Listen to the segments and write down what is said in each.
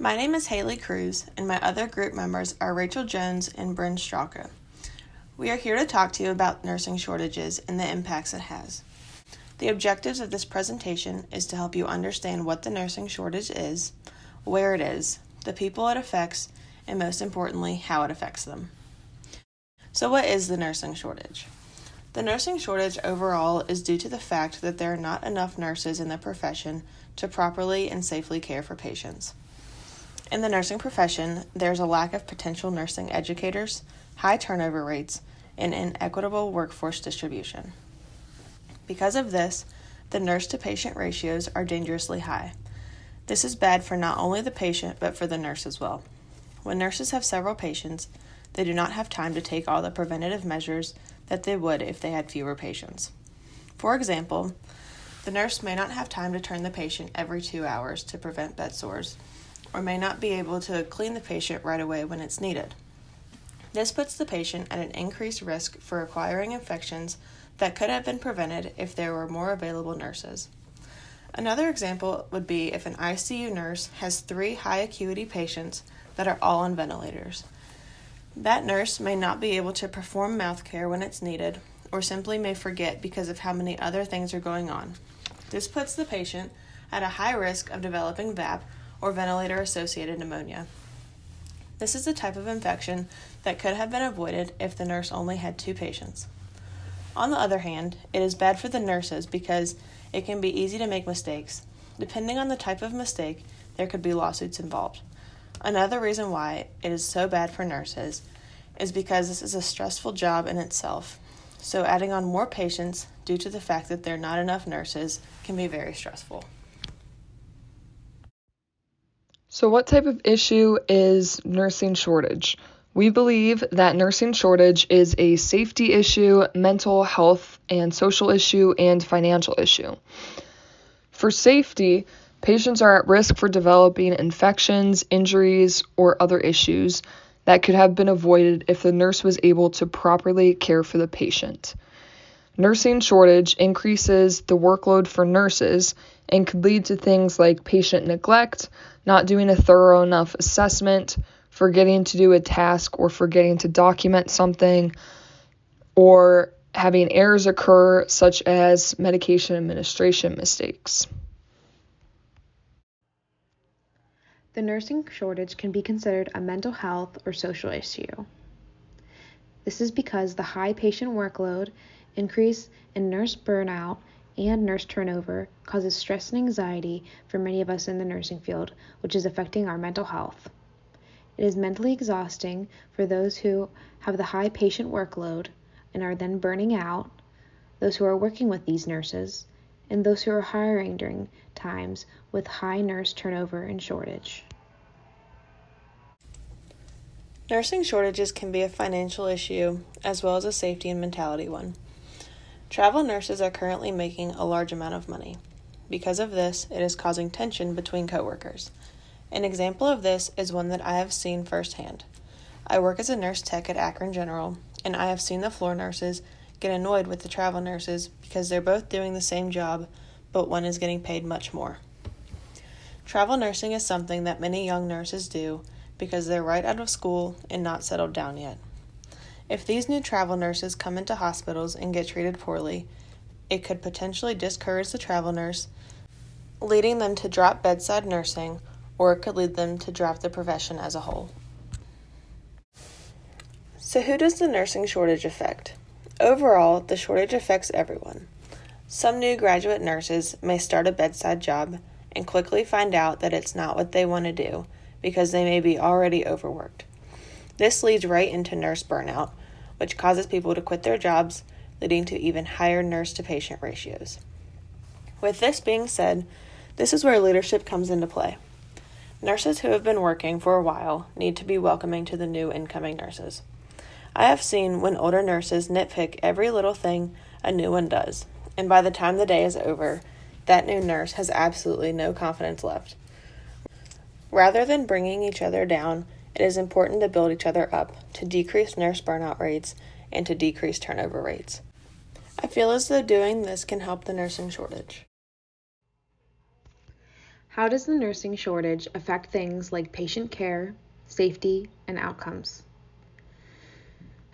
My name is Haley Cruz, and my other group members are Rachel Jones and Bryn Straka. We are here to talk to you about nursing shortages and the impacts it has. The objectives of this presentation is to help you understand what the nursing shortage is, where it is, the people it affects, and most importantly, how it affects them. So what is the nursing shortage? The nursing shortage overall is due to the fact that there are not enough nurses in the profession to properly and safely care for patients. In the nursing profession, there's a lack of potential nursing educators, high turnover rates, and inequitable workforce distribution. Because of this, the nurse-to-patient ratios are dangerously high. This is bad for not only the patient, but for the nurse as well. When nurses have several patients, they do not have time to take all the preventative measures that they would if they had fewer patients. For example, the nurse may not have time to turn the patient every 2 hours to prevent bed sores, or may not be able to clean the patient right away when it's needed. This puts the patient at an increased risk for acquiring infections that could have been prevented if there were more available nurses. Another example would be if an ICU nurse has 3 high acuity patients that are all on ventilators. That nurse may not be able to perform mouth care when it's needed, or simply may forget because of how many other things are going on. This puts the patient at a high risk of developing VAP, or ventilator-associated pneumonia. This is the type of infection that could have been avoided if the nurse only had 2 patients. On the other hand, it is bad for the nurses because it can be easy to make mistakes. Depending on the type of mistake, there could be lawsuits involved. Another reason why it is so bad for nurses is because this is a stressful job in itself. So adding on more patients due to the fact that there are not enough nurses can be very stressful. So what type of issue is nursing shortage? We believe that nursing shortage is a safety issue, mental health and social issue, and financial issue. For safety, patients are at risk for developing infections, injuries, or other issues that could have been avoided if the nurse was able to properly care for the patient. Nursing shortage increases the workload for nurses and could lead to things like patient neglect, not doing a thorough enough assessment, forgetting to do a task or forgetting to document something, or having errors occur such as medication administration mistakes. The nursing shortage can be considered a mental health or social issue. This is because the high patient workload, increase in nurse burnout, and nurse turnover causes stress and anxiety for many of us in the nursing field, which is affecting our mental health. It is mentally exhausting for those who have the high patient workload and are then burning out, those who are working with these nurses, and those who are hiring during times with high nurse turnover and shortage. Nursing shortages can be a financial issue as well as a safety and mentality one. Travel nurses are currently making a large amount of money. Because of this, it is causing tension between coworkers. An example of this is one that I have seen firsthand. I work as a nurse tech at Akron General, and I have seen the floor nurses get annoyed with the travel nurses because they're both doing the same job, but one is getting paid much more. Travel nursing is something that many young nurses do because they're right out of school and not settled down yet. If these new travel nurses come into hospitals and get treated poorly, it could potentially discourage the travel nurse, leading them to drop bedside nursing, or it could lead them to drop the profession as a whole. So who does the nursing shortage affect? Overall, the shortage affects everyone. Some new graduate nurses may start a bedside job and quickly find out that it's not what they want to do because they may be already overworked. This leads right into nurse burnout, which causes people to quit their jobs, leading to even higher nurse-to-patient ratios. With this being said, this is where leadership comes into play. Nurses who have been working for a while need to be welcoming to the new incoming nurses. I have seen when older nurses nitpick every little thing a new one does, and by the time the day is over, that new nurse has absolutely no confidence left. Rather than bringing each other down, it is important to build each other up to decrease nurse burnout rates and to decrease turnover rates. I feel as though doing this can help the nursing shortage. How does the nursing shortage affect things like patient care, safety, and outcomes?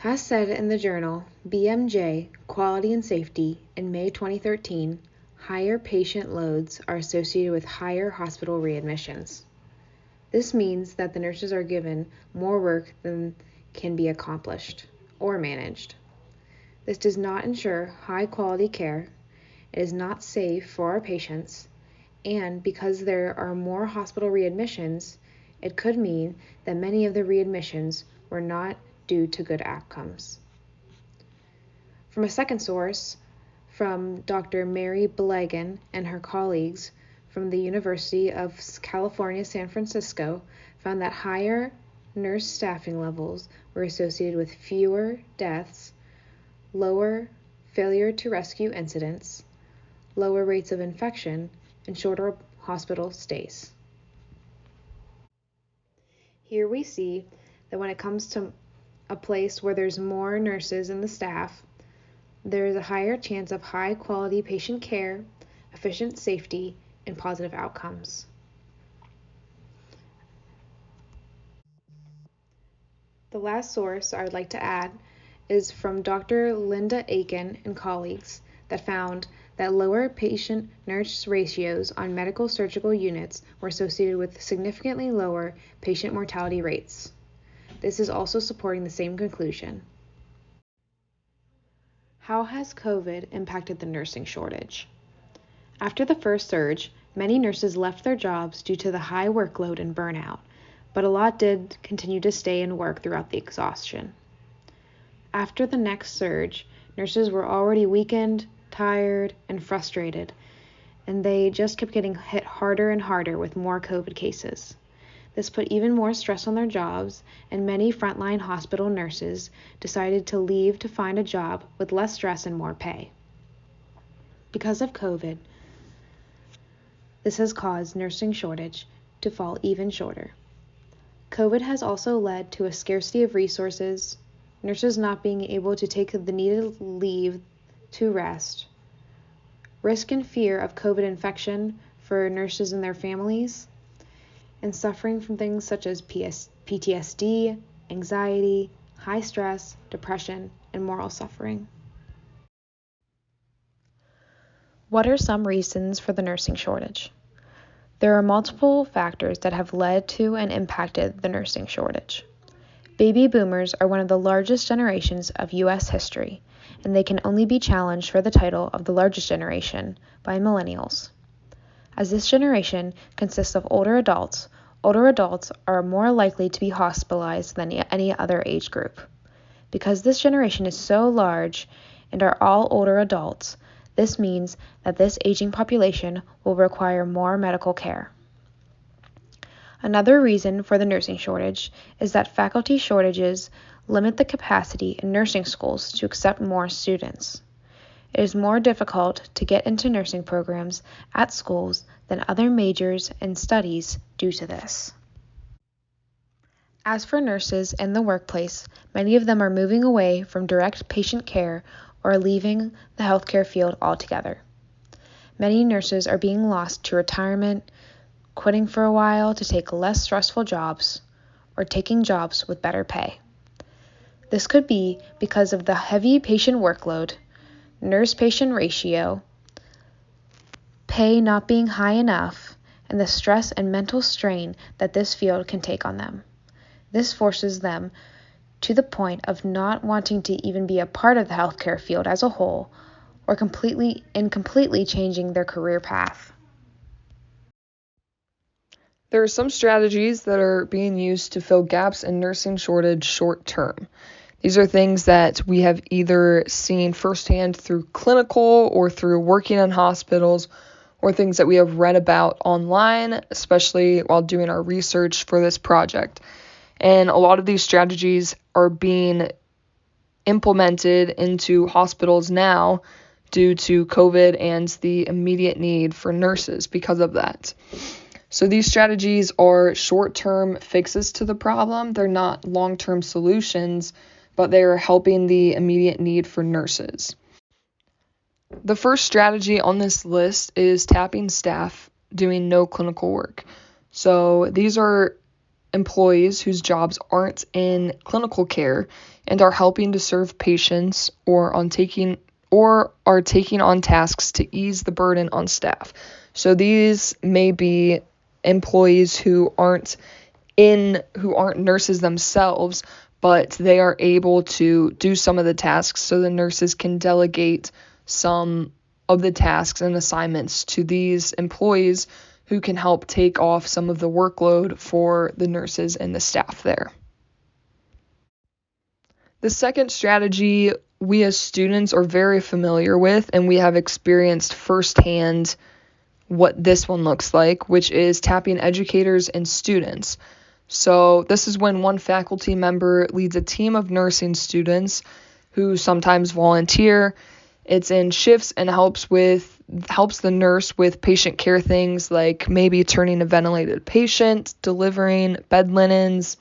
As said in the journal BMJ Quality and Safety in May 2013, higher patient loads are associated with higher hospital readmissions. This means that the nurses are given more work than can be accomplished or managed. This does not ensure high quality care, it is not safe for our patients, and because there are more hospital readmissions, it could mean that many of the readmissions were not due to good outcomes. From a second source, from Dr. Mary Belegan and her colleagues from the University of California, San Francisco, found that higher nurse staffing levels were associated with fewer deaths, lower failure to rescue incidents, lower rates of infection, and shorter hospital stays. Here we see that when it comes to a place where there's more nurses in the staff, there is a higher chance of high quality patient care, efficient safety, and positive outcomes. The last source I would like to add is from Dr. Linda Aiken and colleagues that found that lower patient-nurse ratios on medical surgical units were associated with significantly lower patient mortality rates. This is also supporting the same conclusion. How has COVID impacted the nursing shortage? After the first surge, many nurses left their jobs due to the high workload and burnout, but a lot did continue to stay and work throughout the exhaustion. After the next surge, nurses were already weakened, tired, and frustrated, and they just kept getting hit harder and harder with more COVID cases. This put even more stress on their jobs, and many frontline hospital nurses decided to leave to find a job with less stress and more pay. Because of COVID, this has caused nursing shortage to fall even shorter. COVID has also led to a scarcity of resources, nurses not being able to take the needed leave to rest, risk and fear of COVID infection for nurses and their families, and suffering from things such as PTSD, anxiety, high stress, depression, and moral suffering. What are some reasons for the nursing shortage? There are multiple factors that have led to and impacted the nursing shortage. Baby boomers are one of the largest generations of U.S. history, and they can only be challenged for the title of the largest generation by millennials. As this generation consists of older adults are more likely to be hospitalized than any other age group. Because this generation is so large and are all older adults, this means that this aging population will require more medical care. Another reason for the nursing shortage is that faculty shortages limit the capacity in nursing schools to accept more students. It is more difficult to get into nursing programs at schools than other majors and studies due to this. As for nurses in the workplace, many of them are moving away from direct patient care or leaving the healthcare field altogether. Many nurses are being lost to retirement, quitting for a while to take less stressful jobs, or taking jobs with better pay. This could be because of the heavy patient workload, nurse-patient ratio, pay not being high enough, and the stress and mental strain that this field can take on them. This forces them to the point of not wanting to even be a part of the healthcare field as a whole, or completely changing their career path. There are some strategies that are being used to fill gaps in nursing shortage short term. These are things that we have either seen firsthand through clinical or through working in hospitals, or things that we have read about online, especially while doing our research for this project. And a lot of these strategies are being implemented into hospitals now due to COVID and the immediate need for nurses because of that. So these strategies are short-term fixes to the problem. They're not long-term solutions, but they are helping the immediate need for nurses. The first strategy on this list is tapping staff doing no clinical work. So these are employees whose jobs aren't in clinical care and are helping to serve patients or are taking on tasks to ease the burden on staff. So these may be employees who aren't nurses themselves, but they are able to do some of the tasks, so the nurses can delegate some of the tasks and assignments to these employees who can help take off some of the workload for the nurses and the staff there. The second strategy we as students are very familiar with, and we have experienced firsthand what this one looks like, which is tapping educators and students. So this is when one faculty member leads a team of nursing students who sometimes volunteer. It's in shifts and helps the nurse with patient care things like maybe turning a ventilated patient, delivering bed linens,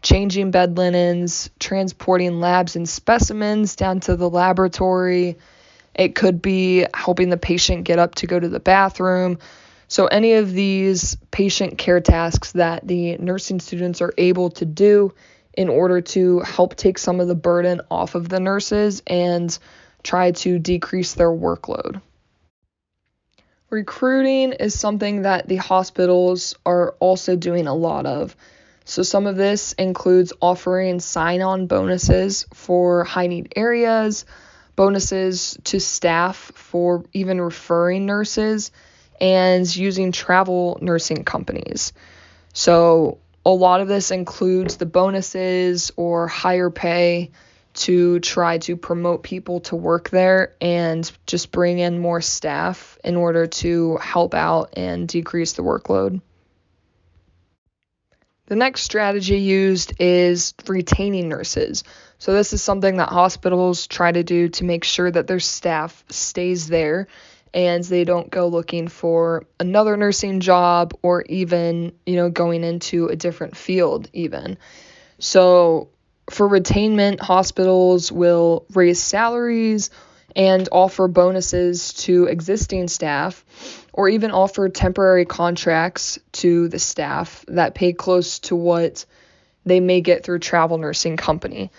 changing bed linens, transporting labs and specimens down to the laboratory. It could be helping the patient get up to go to the bathroom. So any of these patient care tasks that the nursing students are able to do in order to help take some of the burden off of the nurses and try to decrease their workload. Recruiting is something that the hospitals are also doing a lot of. So some of this includes offering sign-on bonuses for high-need areas, bonuses to staff for even referring nurses, and using travel nursing companies. So a lot of this includes the bonuses or higher pay to try to promote people to work there and just bring in more staff in order to help out and decrease the workload. The next strategy used is retaining nurses. So this is something that hospitals try to do to make sure that their staff stays there and they don't go looking for another nursing job or even, going into a different field even. So for retainment, hospitals will raise salaries and offer bonuses to existing staff or even offer temporary contracts to the staff that pay close to what they may get through travel nursing company.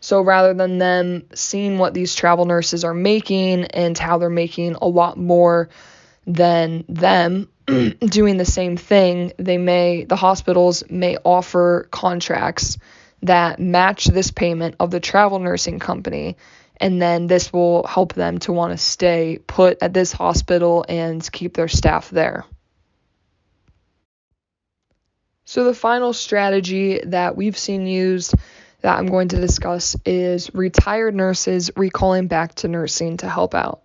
So rather than them seeing what these travel nurses are making and how they're making a lot more than them doing the same thing, the hospitals may offer contracts that match this payment of the travel nursing company, and then this will help them to want to stay put at this hospital and keep their staff there. So the final strategy that we've seen used that I'm going to discuss is retired nurses recalling back to nursing to help out.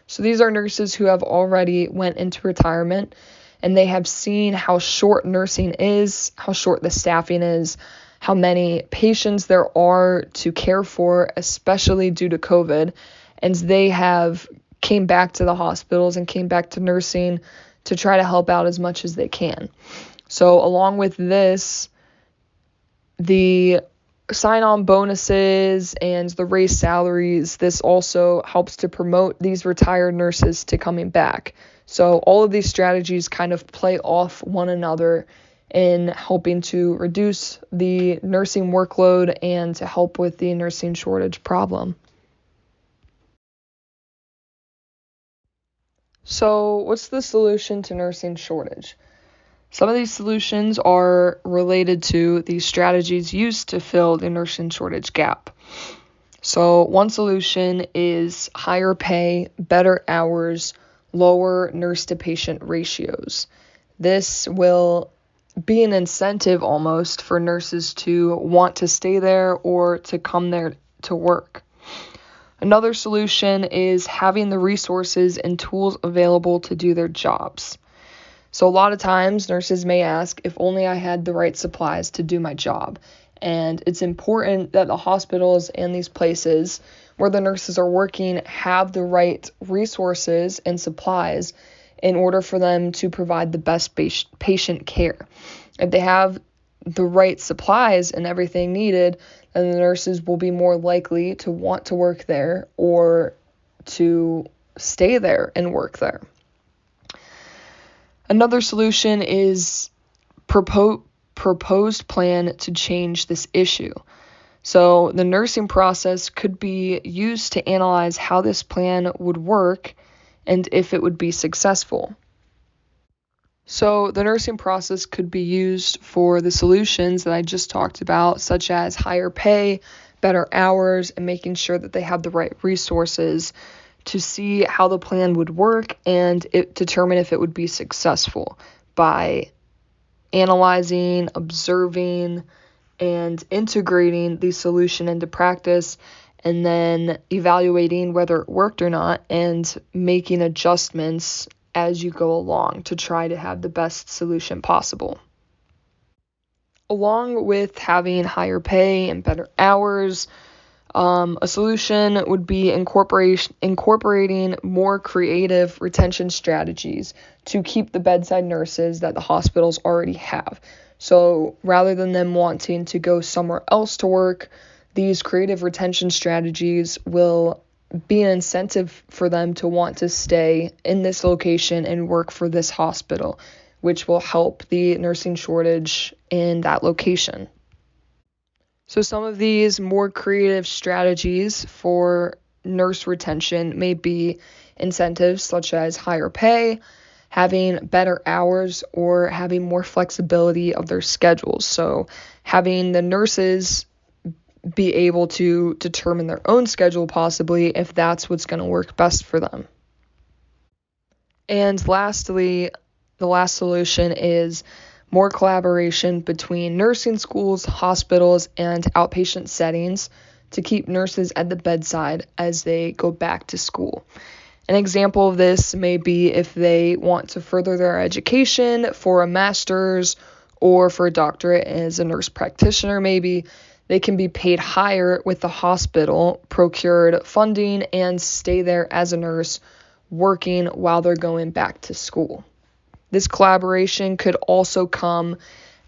So these are nurses who have already went into retirement and they have seen how short nursing is, how short the staffing is, how many patients there are to care for, especially due to COVID, and they have came back to the hospitals and came back to nursing to try to help out as much as they can. So along with this, the sign-on bonuses and the raised salaries, this also helps to promote these retired nurses to coming back. So all of these strategies kind of play off one another in helping to reduce the nursing workload and to help with the nursing shortage problem. So what's the solution to nursing shortage? Some of these solutions are related to the strategies used to fill the nursing shortage gap. So one solution is higher pay, better hours, lower nurse to patient ratios. This will be an incentive almost for nurses to want to stay there or to come there to work. Another solution is having the resources and tools available to do their jobs. So a lot of times nurses may ask if only I had the right supplies to do my job. And it's important that the hospitals and these places where the nurses are working have the right resources and supplies in order for them to provide the best patient care. If they have the right supplies and everything needed, then the nurses will be more likely to want to work there or to stay there and work there. Another solution is proposed plan to change this issue. So the nursing process could be used to analyze how this plan would work and if it would be successful. So the nursing process could be used for the solutions that I just talked about, such as higher pay, better hours, and making sure that they have the right resources to see how the plan would work and determine if it would be successful by analyzing, observing, and integrating the solution into practice, and then evaluating whether it worked or not and making adjustments as you go along to try to have the best solution possible. Along with having higher pay and better hours, a solution would be incorporating more creative retention strategies to keep the bedside nurses that the hospitals already have. So rather than them wanting to go somewhere else to work, these creative retention strategies will be an incentive for them to want to stay in this location and work for this hospital, which will help the nursing shortage in that location. So some of these more creative strategies for nurse retention may be incentives such as higher pay, having better hours, or having more flexibility of their schedules. So having the nurses be able to determine their own schedule possibly if that's what's going to work best for them. And lastly, the last solution is more collaboration between nursing schools, hospitals, and outpatient settings to keep nurses at the bedside as they go back to school. An example of this may be if they want to further their education for a master's or for a doctorate as a nurse practitioner, maybe they can be paid higher with the hospital, procured funding, and stay there as a nurse working while they're going back to school. This collaboration could also come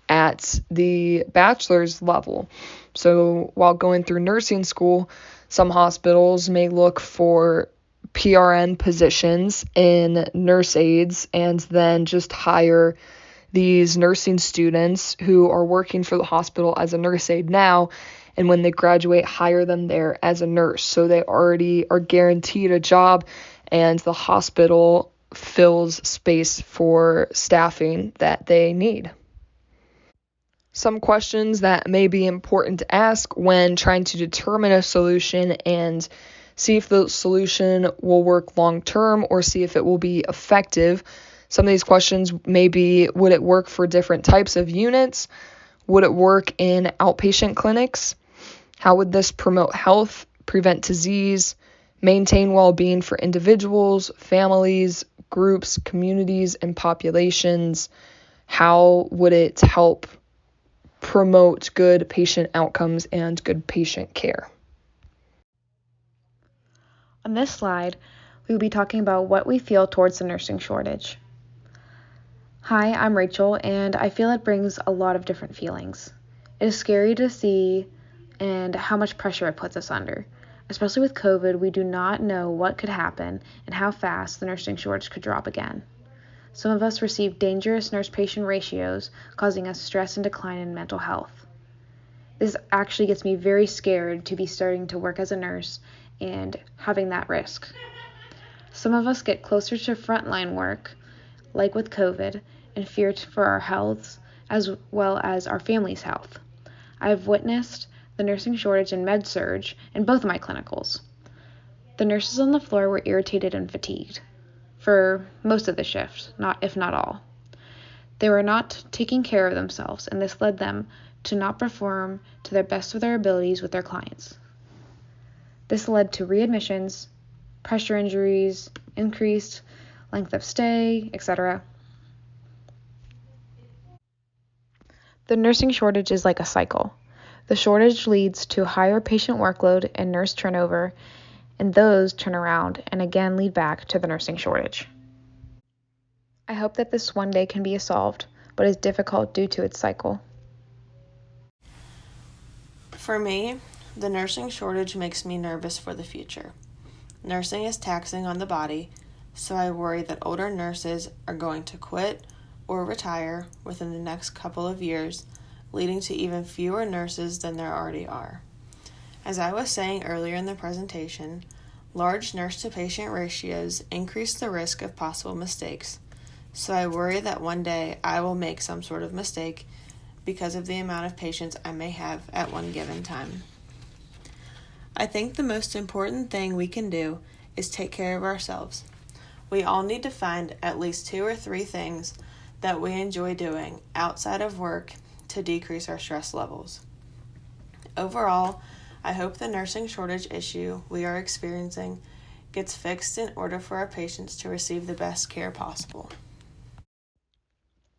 at the bachelor's level. So while going through nursing school, some hospitals may look for PRN positions in nurse aides and then just hire these nursing students who are working for the hospital as a nurse aide now, and when they graduate, hire them there as a nurse. So they already are guaranteed a job, and the hospital fills space for staffing that they need. Some questions that may be important to ask when trying to determine a solution and see if the solution will work long term or see if it will be effective. Some of these questions may be, would it work for different types of units? Would it work in outpatient clinics? How would this promote health, prevent disease, maintain well-being for individuals, families, groups, communities, and populations? How would it help promote good patient outcomes and good patient care? On this slide, we will be talking about what we feel towards the nursing shortage. Hi, I'm Rachel, and I feel it brings a lot of different feelings. It is scary to see and how much pressure it puts us under. Especially with COVID, we do not know what could happen and how fast the nursing shortage could drop again. Some of us receive dangerous nurse-patient ratios, causing us stress and decline in mental health. This actually gets me very scared to be starting to work as a nurse and having that risk. Some of us get closer to frontline work, like with COVID, and fear for our health as well as our family's health. I've witnessed the nursing shortage and med surge in both of my clinicals. The nurses on the floor were irritated and fatigued for most of the shift, if not all. They were not taking care of themselves, and this led them to not perform to their best of their abilities with their clients. This led to readmissions, pressure injuries, increased length of stay, etc. The nursing shortage is like a cycle. The shortage leads to higher patient workload and nurse turnover, and those turn around and again lead back to the nursing shortage. I hope that this one day can be solved, but is difficult due to its cycle. For me, the nursing shortage makes me nervous for the future. Nursing is taxing on the body, so I worry that older nurses are going to quit or retire within the next couple of years, leading to even fewer nurses than there already are. As I was saying earlier in the presentation, large nurse-to-patient ratios increase the risk of possible mistakes, so I worry that one day I will make some sort of mistake because of the amount of patients I may have at one given time. I think the most important thing we can do is take care of ourselves. We all need to find at least 2 or 3 things that we enjoy doing outside of work to decrease our stress levels. Overall, I hope the nursing shortage issue we are experiencing gets fixed in order for our patients to receive the best care possible.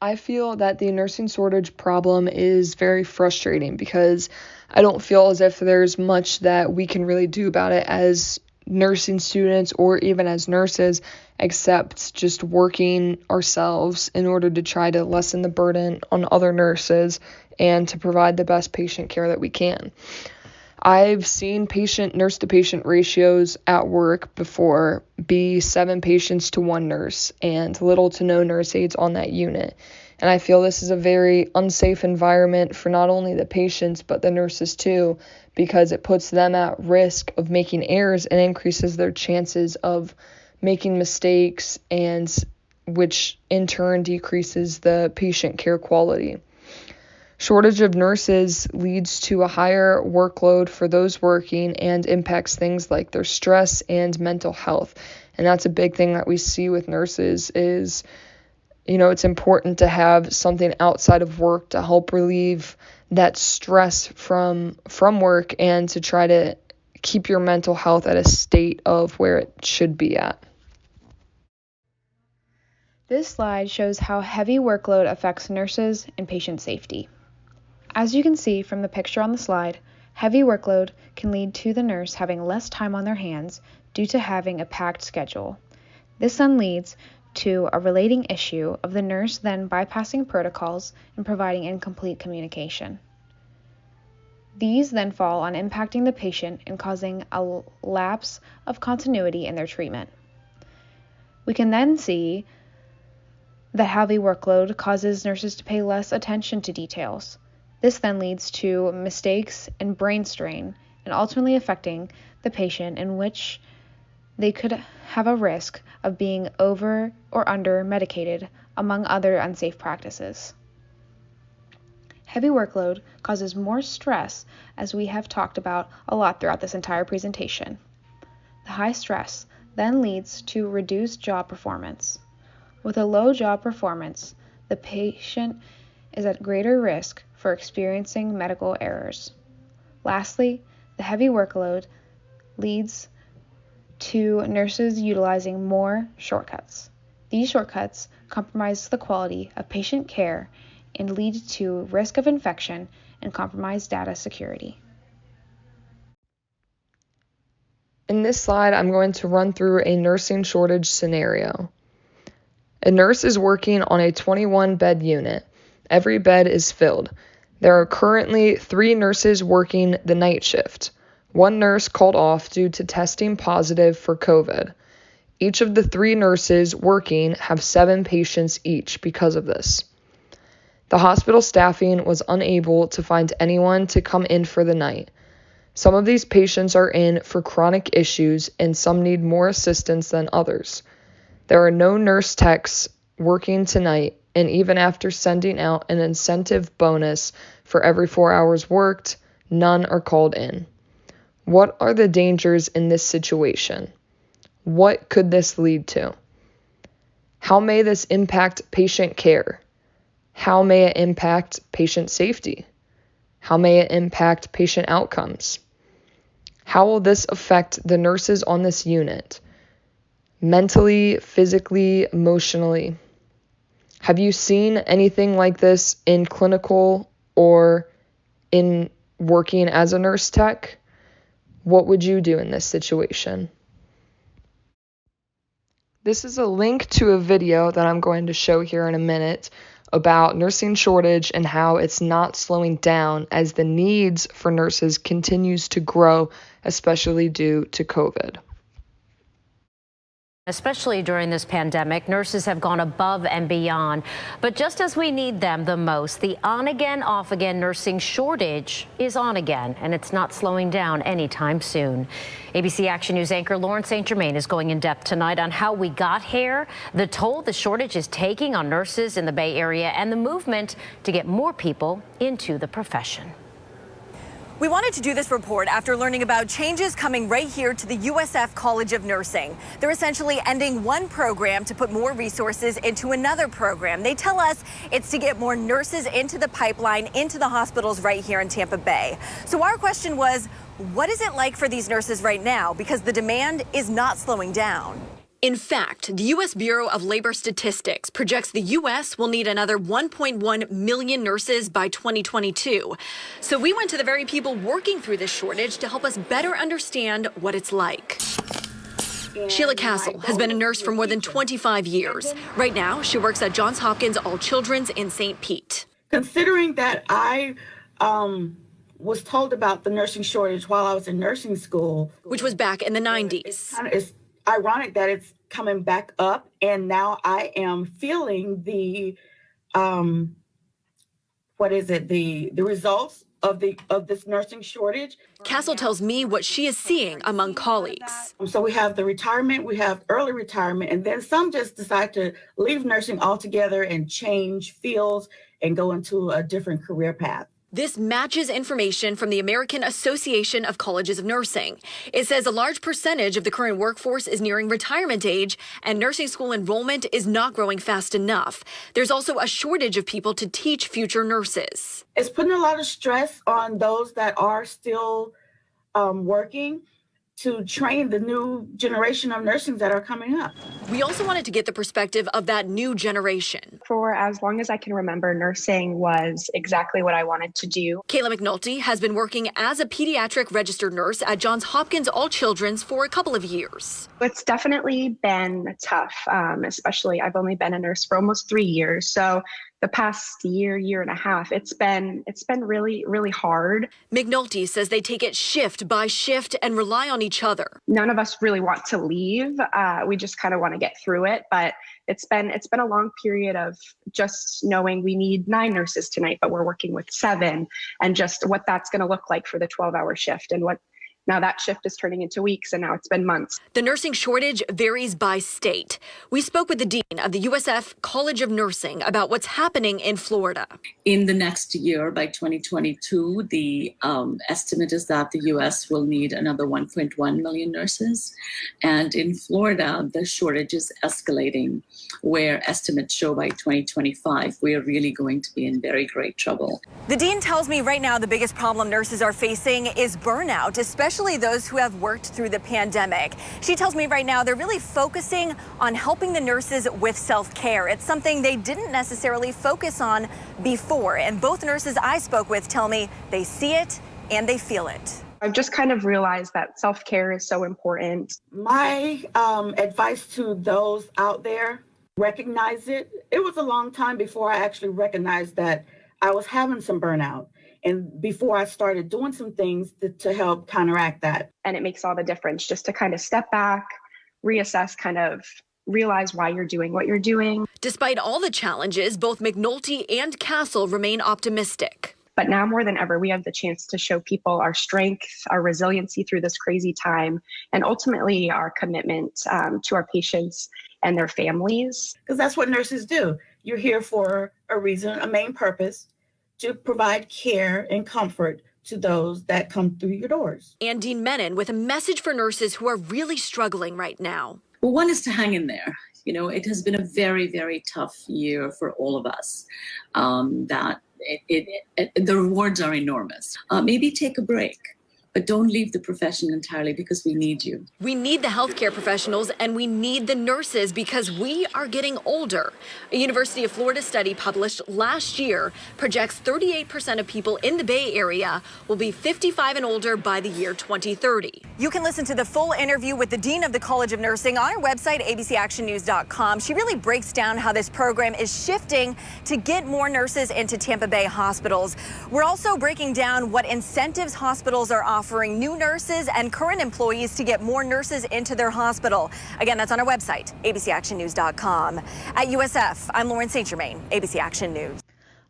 I feel that the nursing shortage problem is very frustrating because I don't feel as if there's much that we can really do about it as nursing students or even as nurses, except just working ourselves in order to try to lessen the burden on other nurses and to provide the best patient care that we can. I've seen nurse-to-patient ratios at work before be 7 patients to 1 nurse and little to no nurse aides on that unit. And I feel this is a very unsafe environment for not only the patients but the nurses too, because it puts them at risk of making errors and increases their chances of making mistakes, and which in turn decreases the patient care quality. Shortage of nurses leads to a higher workload for those working and impacts things like their stress and mental health. And that's a big thing that we see with nurses is, it's important to have something outside of work to help relieve that stress from work and to try to keep your mental health at a state of where it should be at. This slide shows how heavy workload affects nurses and patient safety. As you can see from the picture on the slide, heavy workload can lead to the nurse having less time on their hands due to having a packed schedule. This then leads to a relating issue of the nurse then bypassing protocols and providing incomplete communication. These then fall on impacting the patient and causing a lapse of continuity in their treatment. We can then see that heavy workload causes nurses to pay less attention to details. This then leads to mistakes and brain strain, and ultimately affecting the patient, in which they could have a risk of being over or under medicated, among other unsafe practices. Heavy workload causes more stress, as we have talked about a lot throughout this entire presentation. The high stress then leads to reduced job performance. With a low job performance, the patient is at greater risk for experiencing medical errors. Lastly, the heavy workload leads to nurses utilizing more shortcuts. These shortcuts compromise the quality of patient care and lead to risk of infection and compromised data security. In this slide, I'm going to run through a nursing shortage scenario. A nurse is working on a 21-bed unit. Every bed is filled. There are currently 3 nurses working the night shift. 1 nurse called off due to testing positive for COVID. Each of the 3 nurses working have 7 patients each because of this. The hospital staffing was unable to find anyone to come in for the night. Some of these patients are in for chronic issues and some need more assistance than others. There are no nurse techs working tonight, and even after sending out an incentive bonus for every 4 hours worked, none are called in. What are the dangers in this situation? What could this lead to? How may this impact patient care? How may it impact patient safety? How may it impact patient outcomes? How will this affect the nurses on this unit? Mentally, physically, emotionally. Have you seen anything like this in clinical or in working as a nurse tech? What would you do in this situation? This is a link to a video that I'm going to show here in a minute about nursing shortage and how it's not slowing down as the needs for nurses continues to grow, especially due to COVID. Especially during this pandemic, nurses have gone above and beyond. But just as we need them the most, the on-again, off-again nursing shortage is on again, and it's not slowing down anytime soon. ABC Action News anchor Lauren St. Germain is going in depth tonight on how we got here, the toll the shortage is taking on nurses in the Bay Area, and the movement to get more people into the profession. We wanted to do this report after learning about changes coming right here to the USF College of Nursing. They're essentially ending one program to put more resources into another program. They tell us it's to get more nurses into the pipeline, into the hospitals right here in Tampa Bay. So our question was, what is it like for these nurses right now? Because the demand is not slowing down. In fact, the U.S. Bureau of Labor Statistics projects the U.S. will need another 1.1 million nurses by 2022. So we went to the very people working through this shortage to help us better understand what it's like. Sheila Castle has been a nurse for more than 25 years. Right now, she works at Johns Hopkins All Children's in St. Pete. Considering that I was told about the nursing shortage while I was in nursing school, which was back in the 90s. It's ironic that it's coming back up, and now I am feeling the results of this nursing shortage. Castle tells me what she is seeing among colleagues. So we have the retirement, we have early retirement, and then some just decide to leave nursing altogether and change fields and go into a different career path. This matches information from the American Association of Colleges of Nursing. It says a large percentage of the current workforce is nearing retirement age, and nursing school enrollment is not growing fast enough. There's also a shortage of people to teach future nurses. It's putting a lot of stress on those that are still working to train the new generation of nurses that are coming up. We also wanted to get the perspective of that new generation. For as long as I can remember, nursing was exactly what I wanted to do. Kayla McNulty has been working as a pediatric registered nurse at Johns Hopkins All Children's for a couple of years. It's definitely been tough, especially I've only been a nurse for almost 3 years. So the past year and a half, it's been really, really hard. McNulty says they take it shift by shift and rely on each other. None of us really want to leave. We just kind of want to get through it. But it's been a long period of just knowing we need 9 nurses tonight, but we're working with 7, and just what that's going to look like for the 12-hour shift, and what now that shift is turning into weeks, and now it's been months. The nursing shortage varies by state. We spoke with the dean of the USF College of Nursing about what's happening in Florida. In the next year, by 2022, the estimate is that the U.S. will need another 1.1 million nurses. And in Florida, the shortage is escalating, where estimates show by 2025, we are really going to be in very great trouble. The dean tells me right now the biggest problem nurses are facing is burnout, especially those who have worked through the pandemic. She tells me right now they're really focusing on helping the nurses with self-care. It's something they didn't necessarily focus on before. And both nurses I spoke with tell me they see it and they feel it. I've just kind of realized that self-care is so important. My advice to those out there, recognize it. It was a long time before I actually recognized that I was having some burnout, and before I started doing some things to help counteract that. And it makes all the difference just to kind of step back, reassess, kind of realize why you're doing what you're doing. Despite all the challenges, both McNulty and Castle remain optimistic. But now more than ever, we have the chance to show people our strength, our resiliency through this crazy time, and ultimately our commitment to our patients and their families. Because that's what nurses do. You're here for a reason, a main purpose, to provide care and comfort to those that come through your doors. And Dean Menon with a message for nurses who are really struggling right now. Well, one is to hang in there. You know, it has been a very, very tough year for all of us. The rewards are enormous. Maybe take a break. But don't leave the profession entirely, because we need you. We need the healthcare professionals, and we need the nurses because we are getting older. A University of Florida study published last year projects 38% of people in the Bay Area will be 55 and older by the year 2030. You can listen to the full interview with the Dean of the College of Nursing on our website, abcactionnews.com. She really breaks down how this program is shifting to get more nurses into Tampa Bay hospitals. We're also breaking down what incentives hospitals are offering offering new nurses and current employees to get more nurses into their hospital. Again, that's on our website, abcactionnews.com. At USF, I'm Lauren St. Germain, ABC Action News.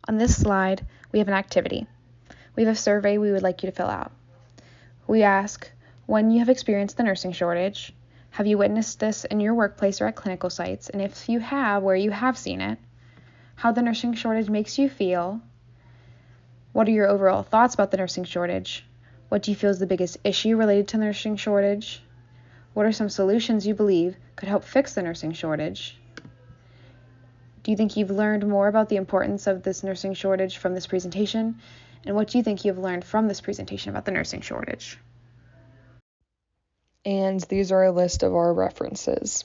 On this slide, we have an activity. We have a survey we would like you to fill out. We ask, when you have experienced the nursing shortage, have you witnessed this in your workplace or at clinical sites? And if you have, where you have seen it, how the nursing shortage makes you feel, what are your overall thoughts about the nursing shortage? What do you feel is the biggest issue related to the nursing shortage? What are some solutions you believe could help fix the nursing shortage? Do you think you've learned more about the importance of this nursing shortage from this presentation? And what do you think you've learned from this presentation about the nursing shortage? And these are a list of our references.